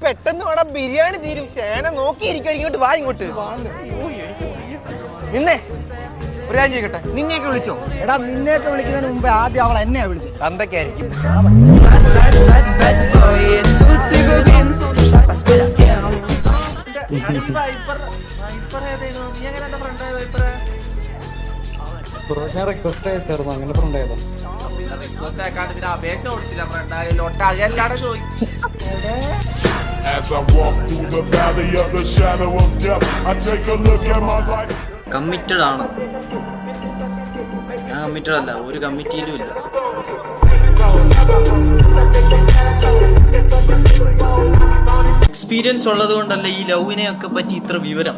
പെട്ടെന്ന് വേണം ബിരിയാണി തീരും. ശേന നോക്കിയിരിക്കും. ഇങ്ങോട്ട് വാ, ഇങ്ങോട്ട് നിന്നെ ഒരു കാര്യം ചെയ്യട്ടെ. നിന്നെയൊക്കെ വിളിച്ചോ? എടാ നിന്നെയൊക്കെ വിളിക്കുന്നതിന് മുമ്പേ ആദ്യം അവൾ എന്നെയാ വിളിച്ചത്. തന്തയ്ക്കായിരിക്കും. അങ്ങനെ front ആയതോ? As I walk through the valley of the shadow of death, I take a look at my life. Committed ആണ് ഞാൻ. കമ്മിറ്റഡ് അല്ല, ഒരു കമ്മിറ്റിയിലും ഇല്ല. എക്സ്പീരിയൻസ് ഉള്ളത് കൊണ്ടല്ല ഈ ലവിനെ ഒക്കെ പറ്റി ഇത്ര വിവരം.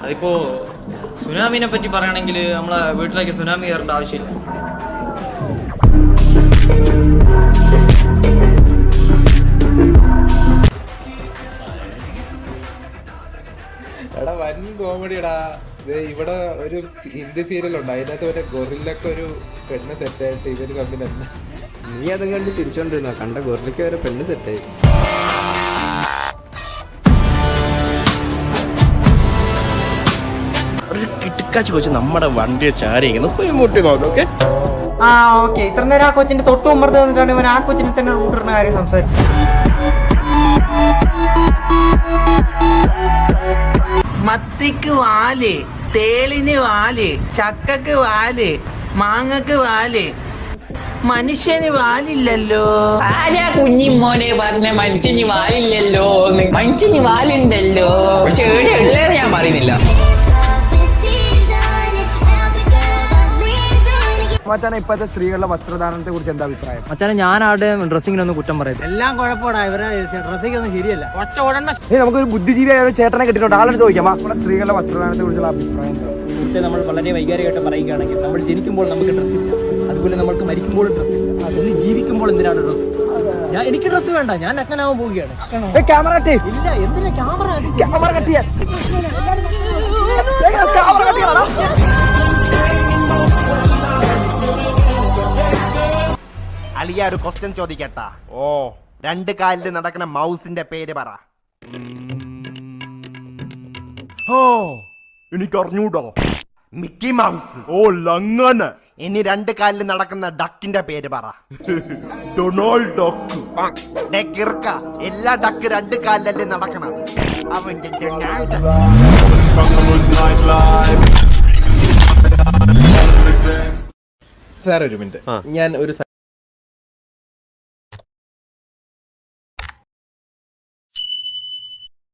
അതിപ്പോ സുനാമിനെ പറ്റി പറയുകയാണെങ്കിൽ നമ്മളെ വീട്ടിലേക്ക് സുനാമി കയറേണ്ട ആവശ്യമില്ല. എടാ വൻ കോമഡിയടാ. ഇവിടെ ഒരു ഹിന്ദി സീരിയലുണ്ട്, അതിനകത്ത് ഒരു ഗൊറില്ലൊക്കെ ഒരു പെണ്ണ് സെറ്റായിട്ട് ഇവര് തമ്മിൽ തന്നെ. നീ അതും കണ്ട് തിരിച്ചോണ്ടിരുന്ന കണ്ട ഗൊറില്ലയ്ക്ക് വരെ പെണ്ണ് സെറ്റായി. ഒരു കിട്ടിക്കാച്ചി കൊച്ചു നമ്മുടെ വണ്ടിയെ ചാരിയിരിക്കുന്നു. പോയി മുട്ടി നോക്കാം. Okay okay. ഇത്ര നേരം ആ കൊച്ചിന്റെ തൊട്ട് മുമ്പ് തന്നിട്ടാണ് ഇവൻ ആ കൊച്ചിനെ തന്നെ റൂട്ടിടുന്ന കാര്യം സംസാരിച്ചു. മത്തിക്ക് വാല്, തേളിന് വാല്, ചക്കക്ക് വാല്, മാങ്ങക്ക് വാല്, മനുഷ്യന് വാലില്ലല്ലോ. ആരാ കുഞ്ഞിമോനെ പറഞ്ഞ മനുഷ്യന് വാലില്ലല്ലോ? മനുഷ്യന് വാലുണ്ടല്ലോ, പക്ഷെ എവിടെ ഉള്ളത് ഞാൻ പറയുന്നില്ല. മച്ചാനെ ഇപ്പോഴത്തെ സ്ത്രീകളുടെ വസ്ത്രധാരണത്തെ കുറിച്ച് എന്താ അഭിപ്രായം? മച്ചാനെ ഞാൻ ആരുടെ ഡ്രസ്സിങ്ങിനൊന്നും കുറ്റം പറയുന്നത്. എല്ലാം കുഴപ്പമാണ്. ഇവരെ ഡ്രസ്സിംഗ് ഒന്നും ശരിയല്ല. ഒറ്റ ഓടണ്ട. നമുക്കൊരു ബുദ്ധിജീവിയായ ഒരു ചേട്ടനെ കിട്ടിയിട്ടുണ്ട്. ആളെടുത്ത് ചോദിക്കാം നമ്മുടെ സ്ത്രീകളുടെ വസ്ത്രധാരണത്തെ കുറിച്ചുള്ള അഭിപ്രായം എന്താ? ഇവിടുത്തെ നമ്മൾ വളരെ വൈകാരികമായിട്ട് പറയുകയാണെങ്കിൽ നമ്മൾ ജനിക്കുമ്പോൾ നമുക്ക് ഡ്രസ്സില്ല, അതുപോലെ നമ്മൾക്ക് മരിക്കുമ്പോൾ ഡ്രസ്സില്ല, അതിന് ജീവിക്കുമ്പോൾ എന്തിനാണ് ഡ്രസ്സ്? എനിക്ക് ഡ്രസ്സ് വേണ്ട, ഞാൻ നഗ്നനാവാൻ പോവുകയാണ്. ക്യാമറ കട്ട് ഇല്ല, എന്തിനാ ക്യാമറ ക്യാമറ കട്ട് ചെയ്യാൻ? അളിയ ഒരു ക്വസ്റ്റ്യൻ ചോദിക്കട്ടാ? ഓ, 2 കാലിൽ നടക്കുന്ന മൗസിന്റെ പേര് പറ. ഓ, എനിക്ക് അറിഞ്ഞൂടോ. Mickey mouse. ഓ, ലങ്ങനെ. ഇനി 2 കാലിൽ നടക്കുന്ന ഡക്കിന്റെ പേര് പറ. Donald duck. എല്ലാ ഡക്ക് 2 കാലിലല്ലേ നടക്കണത്. അവന്റെ സാർ ഒരു മിനിറ്റ്, ഞാൻ ഒരു